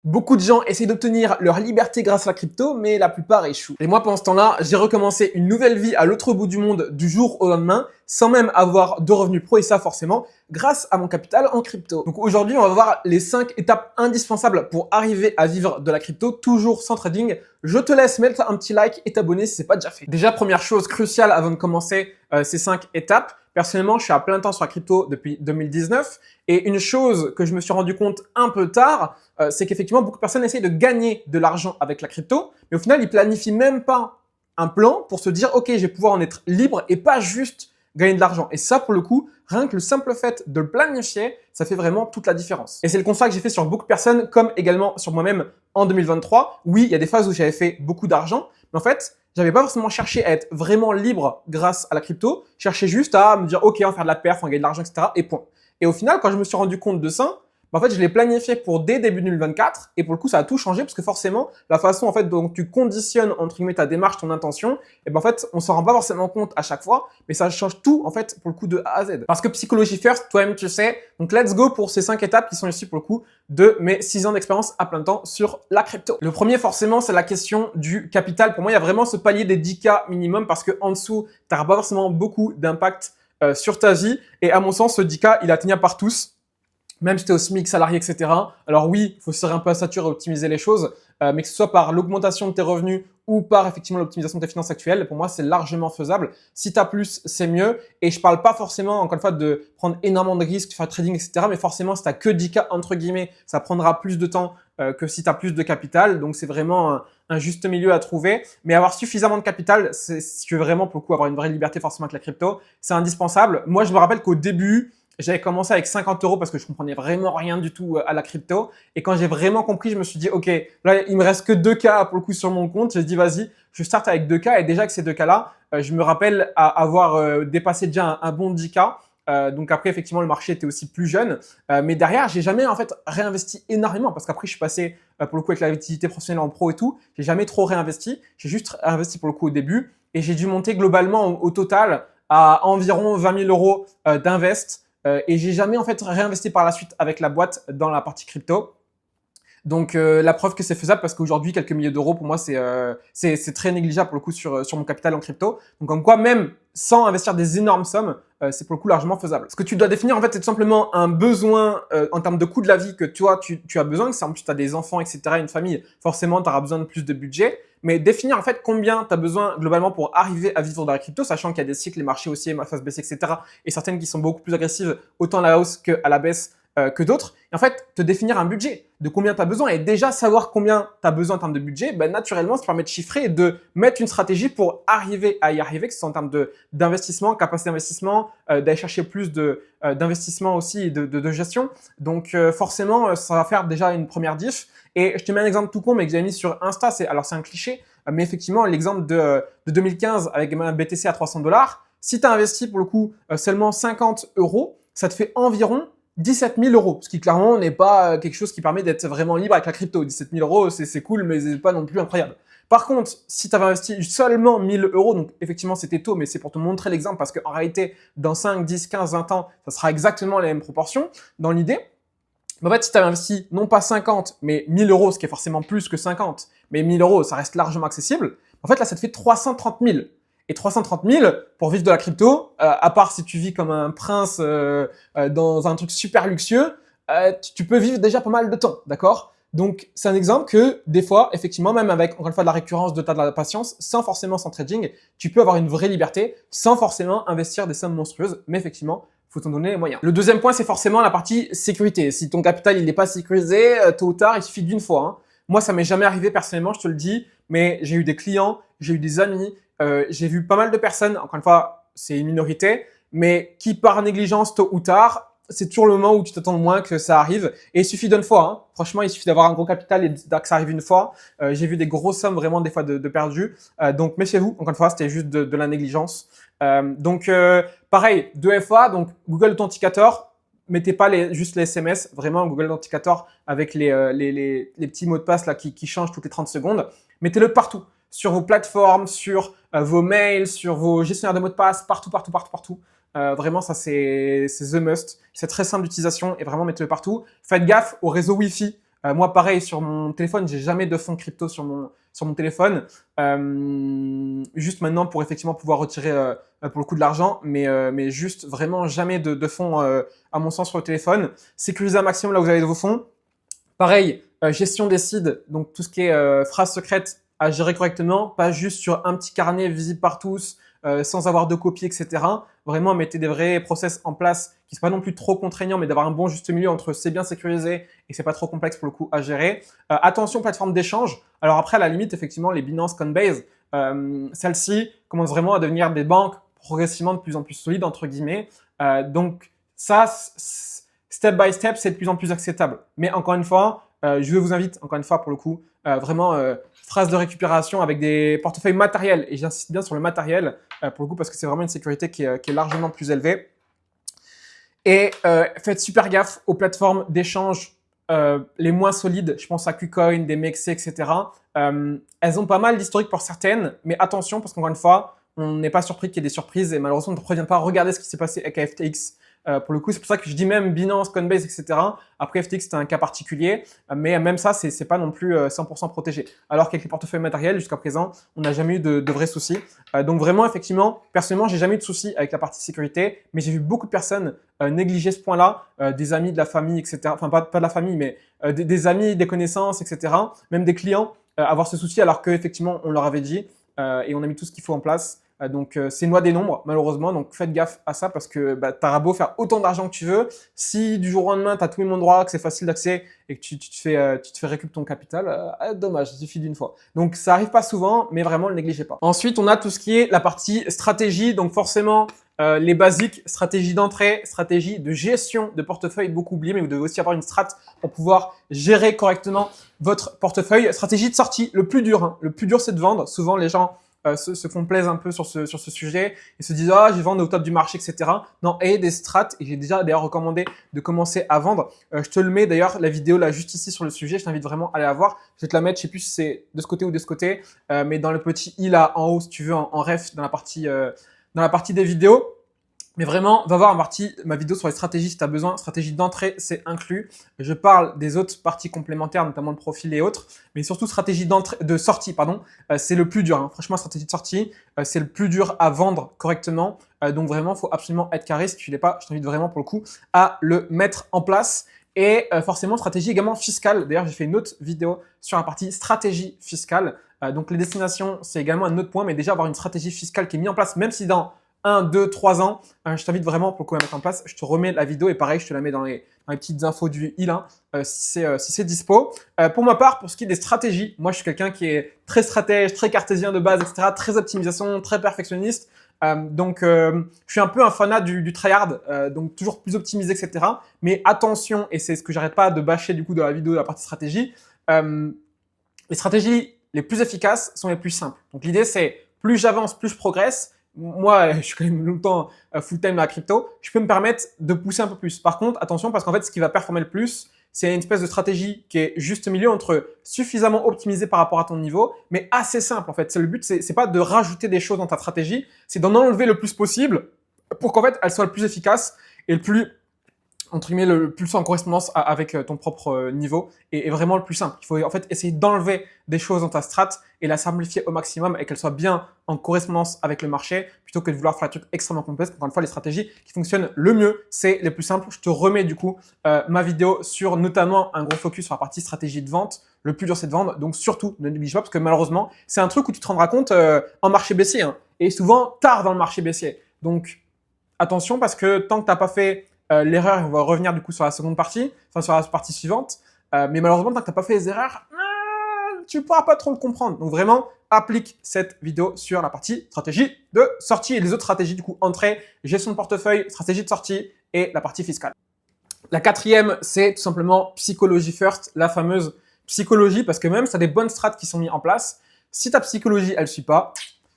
Beaucoup de gens essayent d'obtenir leur liberté grâce à la crypto, mais la plupart échouent. Et moi, pendant ce temps-là, j'ai recommencé une nouvelle vie à l'autre bout du monde du jour au lendemain, sans même avoir de revenus pro, et ça forcément grâce à mon capital en crypto. Donc aujourd'hui, on va voir les 5 étapes indispensables pour arriver à vivre de la crypto, toujours sans trading. Je te laisse mettre un petit like et t'abonner si c'est pas déjà fait. Déjà, première chose cruciale avant de commencer ces 5 étapes. Personnellement, je suis à plein temps sur la crypto depuis 2019 et une chose que je me suis rendu compte un peu tard, c'est qu'effectivement, beaucoup de personnes essayent de gagner de l'argent avec la crypto, mais au final, ils planifient même pas un plan pour se dire « Ok, je vais pouvoir en être libre et pas juste gagner de l'argent. » Et ça, pour le coup, rien que le simple fait de le planifier, ça fait vraiment toute la différence. Et c'est le constat que j'ai fait sur beaucoup de personnes, comme également sur moi-même en 2023. Oui, il y a des phases où j'avais fait beaucoup d'argent, mais en fait, j'avais pas forcément cherché à être vraiment libre grâce à la crypto. Je cherchais juste à me dire, OK, on va faire de la perf, on va gagner de l'argent, etc. Et point. Et au final, quand je me suis rendu compte de ça, en fait, je l'ai planifié pour dès début 2024. Et pour le coup, ça a tout changé parce que forcément, la façon en fait dont tu conditionnes entre guillemets ta démarche, ton intention, et ben en fait, on s'en rend pas forcément compte à chaque fois, mais ça change tout en fait pour le coup de A à Z. Parce que psychologie first, toi-même tu sais. Donc let's go pour ces 5 étapes qui sont ici pour le coup de mes 6 ans d'expérience à plein temps sur la crypto. Le premier forcément, c'est la question du capital. Pour moi, il y a vraiment ce palier des 10K minimum parce que en dessous, tu n'auras pas forcément beaucoup d'impact sur ta vie. Et à mon sens, ce 10K, il est atteignable par tous. Même si tu es au SMIC, salarié, etc. Alors oui, il faut serrer un peu à sature et optimiser les choses, mais que ce soit par l'augmentation de tes revenus ou par effectivement l'optimisation de tes finances actuelles, pour moi, c'est largement faisable. Si tu as plus, c'est mieux. Et je parle pas forcément, encore une fois, de prendre énormément de risques, faire trading, etc. Mais forcément, si tu n'as que 10K, entre guillemets, ça prendra plus de temps que si tu as plus de capital. Donc, c'est vraiment un juste milieu à trouver. Mais avoir suffisamment de capital, si tu veux vraiment, pour le coup, avoir une vraie liberté forcément avec la crypto, c'est indispensable. Moi, je me rappelle qu'au début, j'avais commencé avec 50 € parce que je comprenais vraiment rien du tout à la crypto. Et quand j'ai vraiment compris, je me suis dit, OK, là, il me reste que 2K pour le coup sur mon compte. J'ai dit, vas-y, je starte avec 2K. Et déjà que ces 2K-là, je me rappelle avoir dépassé déjà un bon 10K. Donc après, effectivement, le marché était aussi plus jeune. Mais derrière, j'ai jamais en fait réinvesti énormément parce qu'après, je suis passé pour le coup avec l'activité professionnelle en pro et tout. J'ai jamais trop réinvesti. J'ai juste investi pour le coup au début. Et j'ai dû monter globalement au total à environ 20 000 € d'invest. Et j'ai jamais en fait réinvesti par la suite avec la boîte dans la partie crypto. Donc la preuve que c'est faisable parce qu'aujourd'hui quelques milliers d'euros pour moi c'est très négligeable pour le coup sur mon capital en crypto. Donc comme quoi même sans investir des énormes sommes, c'est pour le coup largement faisable. Ce que tu dois définir en fait c'est tout simplement un besoin en termes de coût de la vie que toi tu as besoin. Si en plus tu as des enfants etc, une famille, forcément tu auras besoin de plus de budget. Mais définir en fait combien tu as besoin globalement pour arriver à vivre dans la crypto, sachant qu'il y a des cycles, les marchés aussi, ma phase baissière, etc. Et certaines qui sont beaucoup plus agressives, autant à la hausse qu'à la baisse que d'autres. Et en fait, te définir un budget de combien tu as besoin et déjà savoir combien tu as besoin en termes de budget, ben, naturellement, ça te permet de chiffrer et de mettre une stratégie pour arriver à y arriver, que ce soit en termes d'investissement, capacité d'investissement, d'aller chercher plus d'investissement aussi et de gestion. Donc forcément, ça va faire déjà une première diff. Et je te mets un exemple tout con, mais que j'ai mis sur Insta. Alors, c'est un cliché, mais effectivement, l'exemple de 2015 avec un BTC à 300 $. Si tu as investi pour le coup seulement 50 €, ça te fait environ 17 000 €, ce qui clairement n'est pas quelque chose qui permet d'être vraiment libre avec la crypto. 17 000 €, c'est cool, mais c'est pas non plus incroyable. Par contre, si tu avais investi seulement 1 000 €, donc effectivement c'était tôt, mais c'est pour te montrer l'exemple parce qu'en réalité, dans 5, 10, 15, 20 ans, ça sera exactement les mêmes proportions dans l'idée. En fait, si tu avais investi non pas 50, mais 1 000 €, ce qui est forcément plus que 50, mais 1 000 €, ça reste largement accessible. En fait, là, ça te fait 330 000. Et 330 000 pour vivre de la crypto, à part si tu vis comme un prince dans un truc super luxueux, tu peux vivre déjà pas mal de temps, d'accord? Donc, c'est un exemple que des fois, effectivement, même avec encore une fois de la récurrence, de la patience, sans forcément sans trading, tu peux avoir une vraie liberté sans forcément investir des sommes monstrueuses, mais effectivement, faut t'en donner les moyens. Le deuxième point, c'est forcément la partie sécurité. Si ton capital il n'est pas sécurisé, tôt ou tard, il suffit d'une fois. Hein. Moi, ça m'est jamais arrivé personnellement, je te le dis, mais j'ai eu des clients, j'ai eu des amis, j'ai vu pas mal de personnes, encore une fois, c'est une minorité, mais qui par négligence, tôt ou tard, c'est toujours le moment où tu t'attends le moins que ça arrive. Et il suffit d'une fois. Hein. Franchement, il suffit d'avoir un gros capital et que ça arrive une fois. J'ai vu des grosses sommes vraiment des fois de perdus. Donc, méfiez-vous. Encore une fois, c'était juste de la négligence. Pareil, 2FA, donc Google Authenticator. Mettez pas juste les SMS. Vraiment, Google Authenticator avec les petits mots de passe là qui changent toutes les 30 secondes. Mettez-le partout. Sur vos plateformes, sur vos mails, sur vos gestionnaires de mots de passe, partout. Vraiment, ça, c'est the must. C'est très simple d'utilisation et vraiment, mettez-le partout. Faites gaffe au réseau Wi-Fi Moi, pareil, sur mon téléphone, j'ai jamais de fonds crypto sur mon téléphone. Juste maintenant pour effectivement pouvoir retirer pour le coup de l'argent, mais juste vraiment jamais de fonds à mon sens sur le téléphone. Sécurisez un maximum là où vous avez vos fonds. Pareil, gestion des seeds, donc tout ce qui est phrases secrètes à gérer correctement, pas juste sur un petit carnet visible par tous, sans avoir de copie, etc. Vraiment, mettez des vrais process en place qui ne sont pas non plus trop contraignants, mais d'avoir un bon juste milieu entre c'est bien sécurisé et c'est pas trop complexe pour le coup à gérer. Attention, plateforme d'échange. Alors après, à la limite, effectivement, les Binance, Coinbase, celles-ci commencent vraiment à devenir des banques progressivement de plus en plus solides, entre guillemets. Donc ça, step by step, c'est de plus en plus acceptable. Mais encore une fois, je vous invite, encore une fois, pour le coup, vraiment phrase de récupération avec des portefeuilles matériels. Et j'insiste bien sur le matériel, pour le coup, parce que c'est vraiment une sécurité qui est largement plus élevée. Et faites super gaffe aux plateformes d'échange les moins solides. Je pense à KuCoin, des Mexe, etc. Elles ont pas mal d'historique pour certaines, mais attention, parce qu'encore une fois, on n'est pas surpris qu'il y ait des surprises et malheureusement, on ne prévient pas. Regardez ce qui s'est passé avec FTX. Pour le coup, c'est pour ça que je dis même Binance, Coinbase, etc. Après, FTX, c'était un cas particulier, mais même ça, c'est pas non plus 100% protégé. Alors qu'avec les portefeuilles matériels, jusqu'à présent, on n'a jamais eu de vrais soucis. Donc vraiment, effectivement, personnellement, j'ai jamais eu de soucis avec la partie sécurité, mais j'ai vu beaucoup de personnes négliger ce point-là, des amis, de la famille, etc. Enfin, pas de la famille, mais des amis, des connaissances, etc. Même des clients avoir ce souci alors qu'effectivement, on leur avait dit et on a mis tout ce qu'il faut en place. Donc, c'est une loi des nombres, malheureusement. Donc, faites gaffe à ça parce que t'auras beau faire autant d'argent que tu veux. Si du jour au lendemain, tu as tous les mêmes droits, que c'est facile d'accès et que tu te fais récup ton capital, dommage, il suffit d'une fois. Donc, ça arrive pas souvent, mais vraiment, ne le négligez pas. Ensuite, on a tout ce qui est la partie stratégie. Donc, forcément, les basiques, stratégie d'entrée, stratégie de gestion de portefeuille, beaucoup oublié, mais vous devez aussi avoir une strat pour pouvoir gérer correctement votre portefeuille. Stratégie de sortie, le plus dur. Le plus dur, c'est de vendre. Souvent, les gens se font plaisir un peu sur ce sujet et se disent « Ah, je vais vendre au top du marché, etc. » Non, ayez des strats et j'ai déjà d'ailleurs recommandé de commencer à vendre. Je te le mets d'ailleurs, la vidéo là juste ici sur le sujet, je t'invite vraiment à aller la voir. Je vais te la mettre, je sais plus si c'est de ce côté ou de ce côté, mais dans le petit i là en haut si tu veux, en ref dans la partie des vidéos. Mais vraiment, va voir ma vidéo sur les stratégies si tu as besoin. Stratégie d'entrée, c'est inclus. Je parle des autres parties complémentaires, notamment le profil et autres. Mais surtout, stratégie de sortie, pardon. C'est le plus dur. Franchement, stratégie de sortie, c'est le plus dur à vendre correctement. Donc vraiment, il faut absolument être carré. Si tu ne l'es pas, je t'invite vraiment pour le coup à le mettre en place. Et forcément, stratégie également fiscale. D'ailleurs, j'ai fait une autre vidéo sur la partie stratégie fiscale. Donc les destinations, c'est également un autre point. Mais déjà, avoir une stratégie fiscale qui est mise en place, même si dans 1, 2, 3 ans, je t'invite vraiment pour le coup à mettre en place. Je te remets la vidéo et pareil, je te la mets dans les petites infos du i-là si c'est dispo. Pour ma part, pour ce qui est des stratégies, moi je suis quelqu'un qui est très stratège, très cartésien de base, etc. Très optimisation, très perfectionniste. Donc je suis un peu un fanat du tryhard, donc toujours plus optimisé, etc. Mais attention, et c'est ce que j'arrête pas de bâcher du coup dans la vidéo de la partie stratégie, les stratégies les plus efficaces sont les plus simples. Donc l'idée c'est plus j'avance, plus je progresse. Moi, je suis quand même longtemps full-time dans la crypto, je peux me permettre de pousser un peu plus. Par contre, attention, parce qu'en fait, ce qui va performer le plus, c'est une espèce de stratégie qui est juste au milieu entre suffisamment optimisé par rapport à ton niveau, mais assez simple en fait. Le but, c'est pas de rajouter des choses dans ta stratégie, c'est d'en enlever le plus possible pour qu'en fait, elle soit le plus efficace et le plus entre guillemets, le plus en correspondance avec ton propre niveau et vraiment le plus simple. Il faut en fait essayer d'enlever des choses dans ta strat et la simplifier au maximum et qu'elle soit bien en correspondance avec le marché plutôt que de vouloir faire un truc extrêmement complexe. Encore une fois, les stratégies qui fonctionnent le mieux, c'est les plus simples. Je te remets du coup ma vidéo sur notamment un gros focus sur la partie stratégie de vente. Le plus dur, c'est de vendre. Donc surtout, ne néglige pas parce que malheureusement, c'est un truc où tu te rendras compte en marché baissier et souvent tard dans le marché baissier. Donc attention parce que tant que tu n'as pas fait l'erreur, on va revenir du coup sur la seconde partie, enfin sur la partie suivante. Mais malheureusement, tant que tu n'as pas fait les erreurs, tu ne pourras pas trop le comprendre. Donc vraiment, applique cette vidéo sur la partie stratégie de sortie et les autres stratégies du coup entrée, gestion de portefeuille, stratégie de sortie et la partie fiscale. La quatrième, c'est tout simplement psychologie first, la fameuse psychologie, parce que même si tu as des bonnes strates qui sont mises en place, si ta psychologie, elle ne suit pas,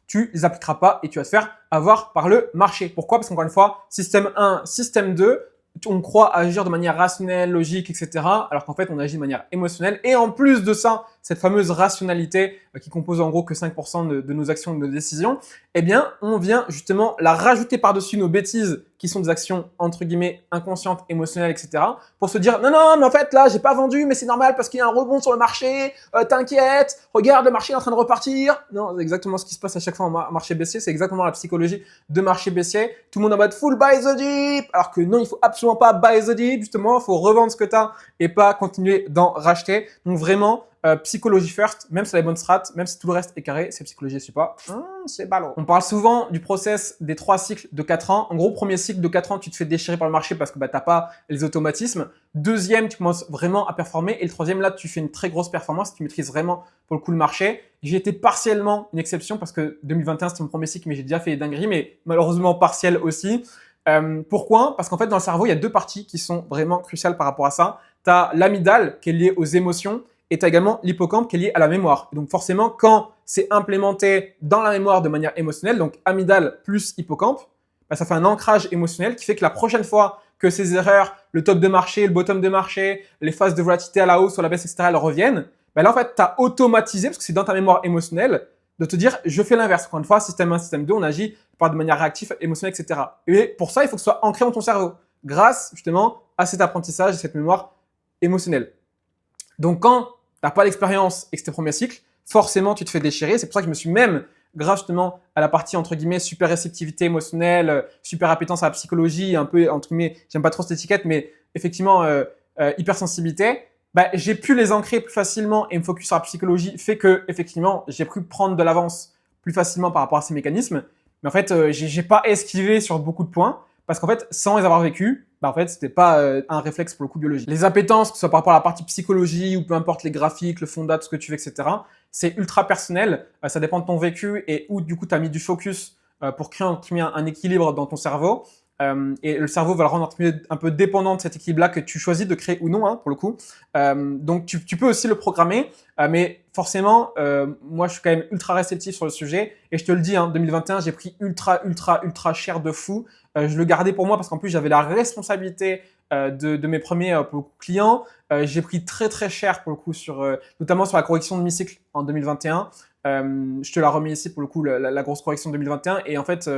tu les appliqueras pas et tu vas te faire avoir par le marché. Pourquoi? Parce qu'encore une fois, système 1, système 2, on croit agir de manière rationnelle, logique, etc. Alors qu'en fait, on agit de manière émotionnelle. Et en plus de ça, cette fameuse rationalité qui compose en gros que 5% de nos actions et de nos décisions, eh bien, on vient justement la rajouter par-dessus nos bêtises qui sont des actions entre guillemets inconscientes, émotionnelles, etc. pour se dire non, mais en fait là, j'ai pas vendu, mais c'est normal parce qu'il y a un rebond sur le marché, t'inquiète, regarde, le marché est en train de repartir. Non, c'est exactement ce qui se passe à chaque fois en marché baissier, c'est exactement la psychologie de marché baissier. Tout le monde en mode full buy the dip, alors que non, il faut absolument pas buy the dip, justement, il faut revendre ce que t'as et pas continuer d'en racheter. Donc vraiment, psychologie first, même si c'est la bonne strat, même si tout le reste est carré, c'est psychologie, je sais pas, c'est ballot. On parle souvent du process des 3 cycles de 4 ans. En gros, premier cycle de 4 ans, tu te fais déchirer par le marché parce que t'as pas les automatismes. Deuxième, tu commences vraiment à performer. Et le troisième, là, tu fais une très grosse performance, tu maîtrises vraiment pour le coup le marché. J'ai été partiellement une exception parce que 2021, c'était mon premier cycle, mais j'ai déjà fait des dingueries, mais malheureusement partiel aussi. Pourquoi? Parce qu'en fait, dans le cerveau, il y a 2 parties qui sont vraiment cruciales par rapport à ça. Tu as l'amygdale qui est liée aux émotions et tu as également l'hippocampe qui est lié à la mémoire. Et donc forcément, quand c'est implémenté dans la mémoire de manière émotionnelle, donc amygdale plus hippocampe, bah, ça fait un ancrage émotionnel qui fait que la prochaine fois que ces erreurs, le top de marché, le bottom de marché, les phases de volatilité à la hausse ou à la baisse, etc., elles reviennent, bah là en fait, tu as automatisé, parce que c'est dans ta mémoire émotionnelle, de te dire je fais l'inverse. Encore une fois, système 1, système 2, on agit de manière réactive, émotionnelle, etc. Et pour ça, il faut que ce soit ancré dans ton cerveau, grâce justement à cet apprentissage et cette mémoire émotionnelle. Donc quand tu n'as pas l'expérience et que c'est tes premiers cycles, forcément tu te fais déchirer. C'est pour ça que je me suis même, grâce justement à la partie entre guillemets super réceptivité émotionnelle, super appétence à la psychologie, un peu entre guillemets, j'aime pas trop cette étiquette, mais effectivement hypersensibilité, bah, j'ai pu les ancrer plus facilement et me focus sur la psychologie fait que effectivement j'ai pu prendre de l'avance plus facilement par rapport à ces mécanismes. Mais en fait, j'ai pas esquivé sur beaucoup de points parce qu'en fait, sans les avoir vécus, bah en fait, c'était pas un réflexe pour le coup biologique. Les appétences, que ce soit par rapport à la partie psychologie ou peu importe les graphiques, le fondat, tout ce que tu veux, etc. C'est ultra personnel. Ça dépend de ton vécu et où du coup tu as mis du focus pour créer un équilibre dans ton cerveau. Et le cerveau va le rendre un peu dépendant de cet équilibre-là que tu choisis de créer ou non, hein, pour le coup. Donc, tu peux aussi le programmer, mais forcément, moi, je suis quand même ultra réceptif sur le sujet. Et je te le dis, hein, 2021, j'ai pris ultra cher de fou. Je le gardais pour moi parce qu'en plus, j'avais la responsabilité de mes premiers pour le coup, clients. J'ai pris très cher pour le coup, notamment sur la correction de mi-cycle en 2021. Je te la remets ici pour le coup, la grosse correction de 2021. Et en fait...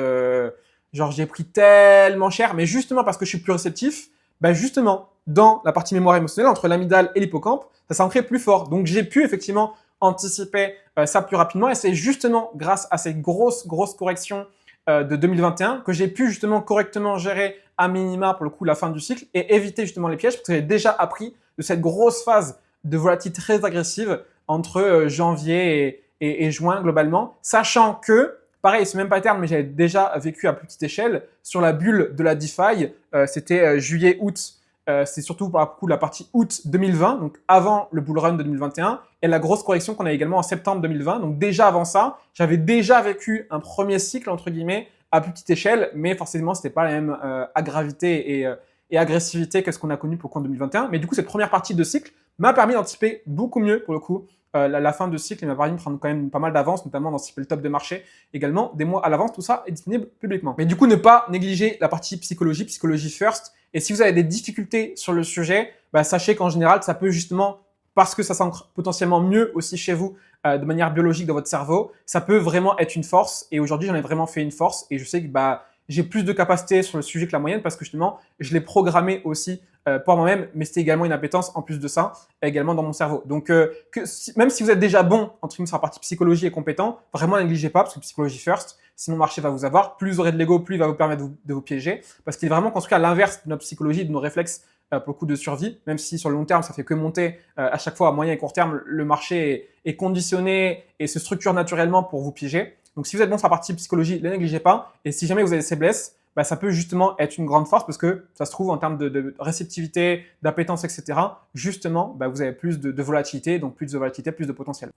genre, j'ai pris tellement cher, mais justement parce que je suis plus réceptif, bah justement, dans la partie mémoire émotionnelle, entre l'amygdale et l'hippocampe, ça s'est ancré plus fort. Donc, j'ai pu effectivement anticiper ça plus rapidement. Et c'est justement grâce à ces grosses corrections de 2021 que j'ai pu justement correctement gérer à minima, pour le coup, la fin du cycle et éviter justement les pièges parce que j'ai déjà appris de cette grosse phase de volatilité très agressive entre janvier et juin globalement, sachant que pareil, c'est le même pattern, mais j'avais déjà vécu à plus petite échelle. Sur la bulle de la DeFi, c'était juillet-août. C'est surtout pour le coup la partie août 2020, donc avant le bull run de 2021, et la grosse correction qu'on a également en septembre 2020. Donc déjà avant ça, j'avais déjà vécu un premier cycle, entre guillemets, à plus petite échelle, mais forcément, c'était pas la même gravité et agressivité que ce qu'on a connu pour le coup en 2021. Mais du coup, cette première partie de cycle m'a permis d'anticiper beaucoup mieux, pour le coup, la fin de cycle, il m'a permis de prendre quand même pas mal d'avance, notamment d'anticiper le top de marché également, des mois à l'avance, tout ça est disponible publiquement. Mais du coup, ne pas négliger la partie psychologie first. Et si vous avez des difficultés sur le sujet, bah, sachez qu'en général, ça peut justement, parce que ça s'ancre potentiellement mieux aussi chez vous, de manière biologique dans votre cerveau, ça peut vraiment être une force. Et aujourd'hui, j'en ai vraiment fait une force. Et je sais que bah, j'ai plus de capacité sur le sujet que la moyenne parce que justement, je l'ai programmé aussi pour moi-même, mais c'était également une appétence en plus de ça, également dans mon cerveau. Donc, même si vous êtes déjà bon, entre guillemets, sur la partie psychologie et compétent, vraiment négligez pas, parce que psychologie first, sinon le marché va vous avoir. Plus vous aurez de l'ego, plus il va vous permettre de vous piéger, parce qu'il est vraiment construit à l'inverse de notre psychologie, de nos réflexes pour le coup de survie, même si sur le long terme, ça fait que monter à chaque fois, à moyen et court terme, le marché est conditionné et se structure naturellement pour vous piéger. Donc, si vous êtes bon sur la partie psychologie, ne négligez pas. Et si jamais vous avez des faiblesses, bah, ça peut justement être une grande force parce que ça se trouve en termes de réceptivité, d'appétence, etc. Justement, bah, vous avez plus de volatilité, donc plus de volatilité, plus de potentiel.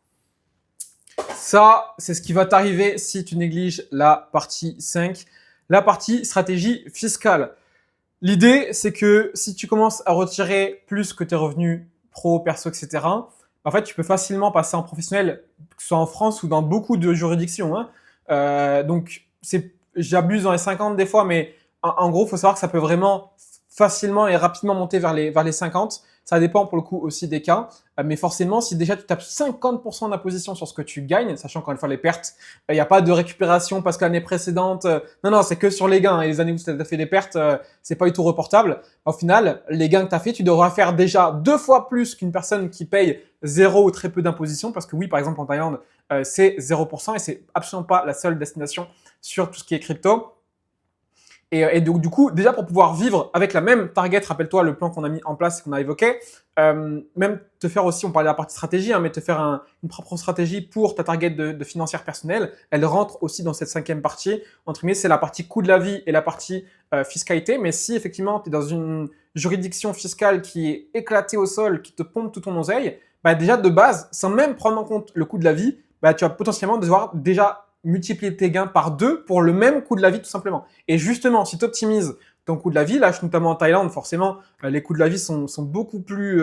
Ça, c'est ce qui va t'arriver si tu négliges la partie 5, la partie stratégie fiscale. L'idée, c'est que si tu commences à retirer plus que tes revenus pro, perso, etc., en fait, tu peux facilement passer en professionnel, que ce soit en France ou dans beaucoup de juridictions. Hein. Donc, j'abuse dans les 50 des fois, mais en gros, il faut savoir que ça peut vraiment facilement et rapidement monter vers les 50. Ça dépend pour le coup aussi des cas. Mais forcément, si déjà tu tapes 50% d'imposition sur ce que tu gagnes, sachant qu'encore une fois les pertes, il n'y a pas de récupération parce que l'année précédente, non, c'est que sur les gains. Et les années où tu as fait des pertes, c'est pas du tout reportable. Au final, les gains que tu as fait, tu devras faire déjà 2 fois plus qu'une personne qui paye zéro ou très peu d'imposition. Parce que oui, par exemple en Thaïlande, c'est 0% et c'est absolument pas la seule destination sur tout ce qui est crypto. Et donc, du coup, déjà pour pouvoir vivre avec la même target, rappelle-toi le plan qu'on a mis en place et qu'on a évoqué, même te faire aussi, on parlait de la partie stratégie, hein, mais te faire une propre stratégie pour ta target de financière personnelle, elle rentre aussi dans cette 5e partie. Entre guillemets, c'est la partie coût de la vie et la partie fiscalité. Mais si effectivement tu es dans une juridiction fiscale qui est éclatée au sol, qui te pompe tout ton oseille, bah déjà de base, sans même prendre en compte le coût de la vie, bah tu vas potentiellement devoir déjà multiplier tes gains par 2 pour le même coût de la vie tout simplement. Et justement, si tu optimises ton coût de la vie, là, notamment en Thaïlande, forcément, les coûts de la vie sont beaucoup plus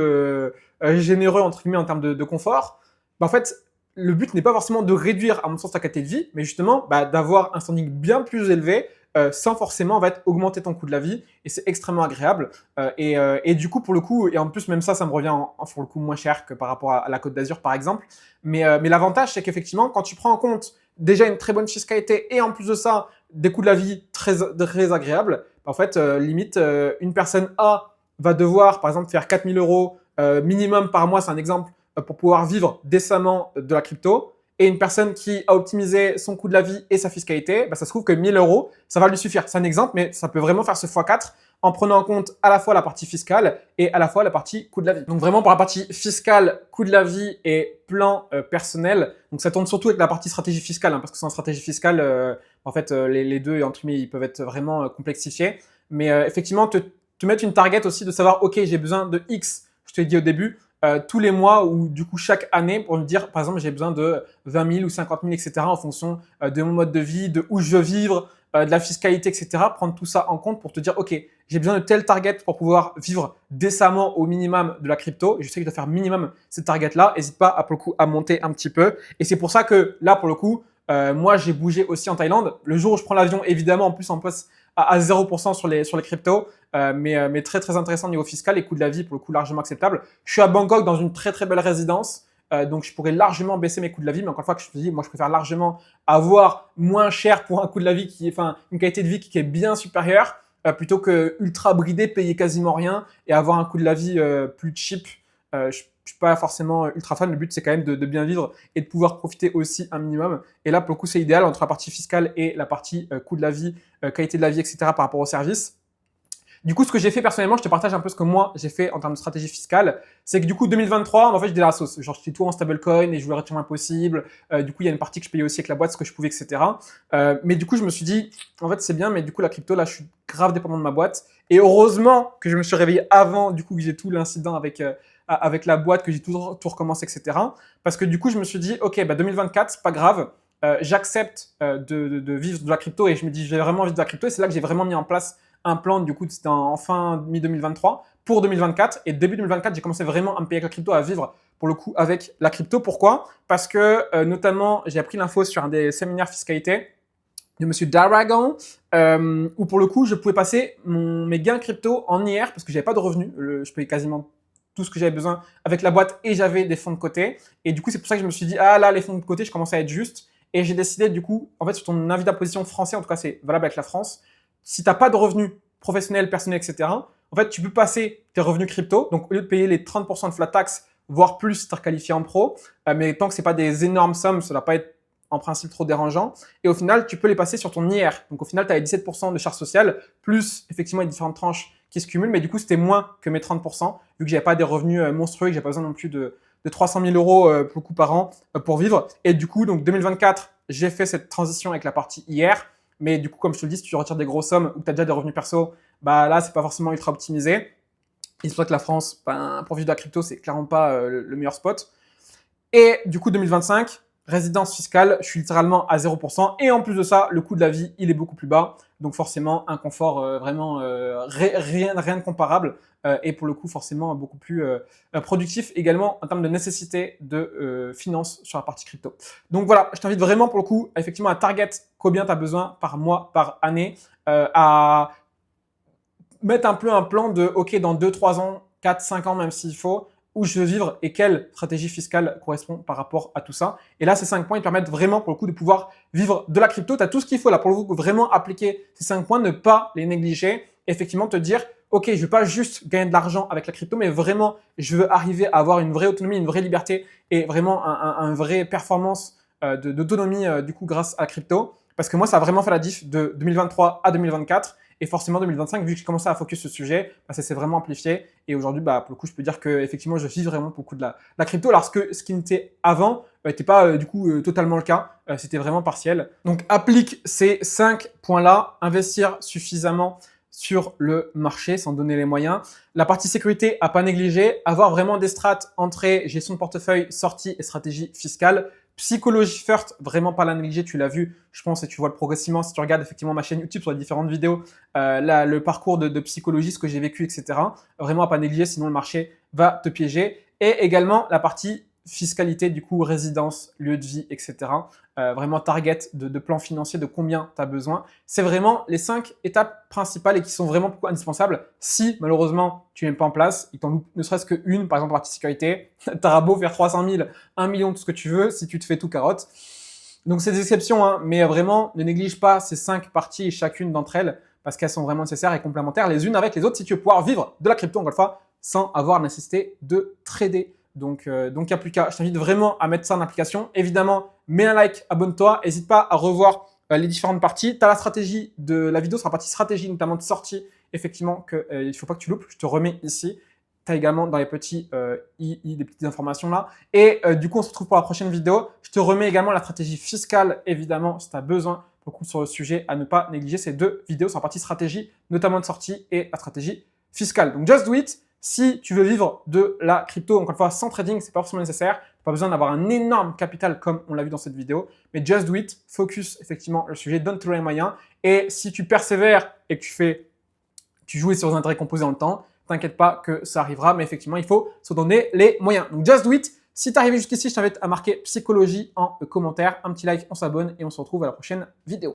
généreux, entre guillemets, en termes de confort. Bah, en fait, le but n'est pas forcément de réduire, à mon sens, ta qualité de vie, mais justement bah, d'avoir un standing bien plus élevé sans forcément augmenter ton coût de la vie. Et c'est extrêmement agréable. Et du coup, pour le coup, et en plus, même ça me revient pour le coup moins cher que par rapport à la Côte d'Azur, par exemple. Mais l'avantage, c'est qu'effectivement, quand tu prends en compte déjà une très bonne fiscalité et en plus de ça, des coûts de la vie très agréables, en fait, limite, une personne A va devoir, par exemple, faire 4 000 euros minimum par mois, c'est un exemple, pour pouvoir vivre décemment de la crypto. Et une personne qui a optimisé son coût de la vie et sa fiscalité, bah, ça se trouve que 1 000 euros, ça va lui suffire. C'est un exemple, mais ça peut vraiment faire ce x4 en prenant en compte à la fois la partie fiscale et à la fois la partie coût de la vie. Donc vraiment pour la partie fiscale, coût de la vie et plan personnel, donc ça tourne surtout avec la partie stratégie fiscale, hein, parce que sans stratégie fiscale, en fait les deux entre guillemets ils peuvent être vraiment complexifiés. Mais effectivement te mettre une target aussi de savoir ok j'ai besoin de X, je te l'ai dit au début, tous les mois ou du coup chaque année pour me dire par exemple j'ai besoin de 20 000 ou 50 000 etc. en fonction de mon mode de vie, de où je veux vivre, de la fiscalité, etc. Prendre tout ça en compte pour te dire, OK, j'ai besoin de tel target pour pouvoir vivre décemment au minimum de la crypto. Et je sais que je dois faire minimum cette target-là. N'hésite pas pour le coup à monter un petit peu. Et c'est pour ça que là, pour le coup, moi, j'ai bougé aussi en Thaïlande. Le jour où je prends l'avion, évidemment, en plus, on passe à 0% sur les cryptos. Mais très, très intéressant au niveau fiscal et coût de la vie, pour le coup, largement acceptable. Je suis à Bangkok dans une très, très belle résidence. Donc, je pourrais largement baisser mes coûts de la vie. Mais encore une fois, que je te dis, moi, je préfère largement avoir moins cher pour un coût de la vie une qualité de vie qui est bien supérieure, plutôt que ultra bridé, payer quasiment rien et avoir un coût de la vie plus cheap. Je suis pas forcément ultra fan. Le but, c'est quand même de bien vivre et de pouvoir profiter aussi un minimum. Et là, pour le coup, c'est idéal entre la partie fiscale et la partie coût de la vie, qualité de la vie, etc. par rapport au service. Du coup, ce que j'ai fait personnellement, je te partage un peu ce que moi j'ai fait en termes de stratégie fiscale. C'est que du coup, 2023, en fait, j'étais à la sauce. Genre, j'étais tout en stablecoin et je voulais retirer impossible. Du coup, il y a une partie que je payais aussi avec la boîte, ce que je pouvais, etc. Mais du coup, je me suis dit, en fait, c'est bien, mais du coup, la crypto, là, je suis grave dépendant de ma boîte. Et heureusement que je me suis réveillé avant, du coup, que j'ai tout l'incident avec la boîte, que j'ai tout recommencé, etc. Parce que du coup, je me suis dit, ok, bah 2024, c'est pas grave. J'accepte de vivre de la crypto et je me dis, j'ai vraiment envie de la crypto. Et c'est là que j'ai vraiment mis en place un plan, du coup, c'était en fin mi-2023 pour 2024. Et début 2024, j'ai commencé vraiment à me payer avec la crypto, à vivre pour le coup avec la crypto. Pourquoi? Parce que notamment, j'ai appris l'info sur un des séminaires fiscalité de monsieur Daragon, où pour le coup, je pouvais passer mes gains crypto en IR parce que j'avais pas de revenus. Je payais quasiment tout ce que j'avais besoin avec la boîte et j'avais des fonds de côté. Et du coup, c'est pour ça que je me suis dit, ah là, les fonds de côté, je commençais à être juste. Et j'ai décidé, du coup, en fait, sur ton avis d'imposition français, en tout cas, c'est valable avec la France, si tu n'as pas de revenus professionnels, personnels, etc., en fait, tu peux passer tes revenus crypto. Donc, au lieu de payer les 30% de flat tax, voire plus si tu es qualifié en pro, mais tant que ce n'est pas des énormes sommes, ça ne va pas être en principe trop dérangeant. Et au final, tu peux les passer sur ton IR. Donc, au final, tu as les 17% de charges sociales, plus effectivement les différentes tranches qui se cumulent. Mais du coup, c'était moins que mes 30%, vu que j'avais pas des revenus monstrueux, que j'ai pas besoin non plus de 300 000 euros pour le coup par an pour vivre. Et du coup, donc 2024, j'ai fait cette transition avec la partie IR. Mais du coup, comme je te le dis, si tu retires des grosses sommes ou que tu as déjà des revenus perso, bah là, c'est pas forcément ultra optimisé. Il se peut que la France, pour vivre de la crypto, c'est clairement pas le meilleur spot. Et du coup, 2025, résidence fiscale, je suis littéralement à 0%. Et en plus de ça, le coût de la vie, il est beaucoup plus bas. Donc forcément, un confort vraiment rien de comparable. Et pour le coup, forcément, beaucoup plus productif également en termes de nécessité de finances sur la partie crypto. Donc voilà, je t'invite vraiment pour le coup, effectivement, à target combien tu as besoin par mois, par année, à mettre un peu un plan de, OK, dans 2-3 ans, 4, 5 ans même s'il faut, où je veux vivre et quelle stratégie fiscale correspond par rapport à tout ça. Et là, ces 5 points, ils permettent vraiment pour le coup de pouvoir vivre de la crypto. Tu as tout ce qu'il faut là pour le coup, vraiment appliquer ces 5 points, ne pas les négliger. Effectivement, te dire, ok, je veux pas juste gagner de l'argent avec la crypto, mais vraiment, je veux arriver à avoir une vraie autonomie, une vraie liberté et vraiment un vrai performance d'autonomie du coup grâce à la crypto. Parce que moi, ça a vraiment fait la diff de 2023 à 2024. Et forcément, 2025, vu que j'ai commencé à focus sur ce sujet, bah, ça s'est vraiment amplifié. Et aujourd'hui, bah, pour le coup, je peux dire que effectivement, je vis vraiment beaucoup de la crypto. Alors que ce qui n'était avant n'était pas du coup totalement le cas. C'était vraiment partiel. Donc, applique ces 5 points-là. Investir suffisamment sur le marché sans donner les moyens. La partie sécurité à pas négliger. Avoir vraiment des strates, entrée, gestion de portefeuille, sortie et stratégie fiscale. Psychologie first, vraiment pas la négliger, tu l'as vu, je pense, et tu vois le progressivement si tu regardes effectivement ma chaîne YouTube sur les différentes vidéos, le parcours de psychologie, ce que j'ai vécu, etc. Vraiment à pas négliger, sinon le marché va te piéger. Et également la partie fiscalité, du coup, résidence, lieu de vie, etc. Vraiment target de plan financier, de combien tu as besoin. C'est vraiment les 5 étapes principales et qui sont vraiment indispensables. Si malheureusement tu n'es pas en place, il t'en loupe ne serait-ce qu'une, par exemple partie sécurité, tu auras beau faire 300 000, 1 million, tout ce que tu veux, si tu te fais tout carotte. Donc c'est des exceptions, hein, mais vraiment ne néglige pas ces 5 parties et chacune d'entre elles parce qu'elles sont vraiment nécessaires et complémentaires les unes avec les autres si tu veux pouvoir vivre de la crypto, encore une fois, sans avoir la nécessité de trader. Donc, il n'y a plus qu'à. Je t'invite vraiment à mettre ça en application. Évidemment, mets un like, abonne-toi. N'hésite pas à revoir les différentes parties. Tu as la stratégie de la vidéo sur la partie stratégie, notamment de sortie, effectivement, qu'il ne faut pas que tu loupes. Je te remets ici. Tu as également dans les petits des petites informations là. Et du coup, on se retrouve pour la prochaine vidéo. Je te remets également la stratégie fiscale, évidemment, si tu as besoin beaucoup sur le sujet, à ne pas négliger ces 2 vidéos sur la partie stratégie, notamment de sortie et la stratégie fiscale. Donc, just do it. Si tu veux vivre de la crypto, encore une fois, sans trading, c'est pas forcément nécessaire. Pas besoin d'avoir un énorme capital comme on l'a vu dans cette vidéo. Mais just do it, focus effectivement le sujet, donne-toi les moyens. Et si tu persévères et que tu joues sur les intérêts composés dans le temps, t'inquiète pas que ça arrivera. Mais effectivement, il faut se donner les moyens. Donc just do it. Si tu es arrivé jusqu'ici, je t'invite à marquer psychologie en commentaire, un petit like, on s'abonne et on se retrouve à la prochaine vidéo.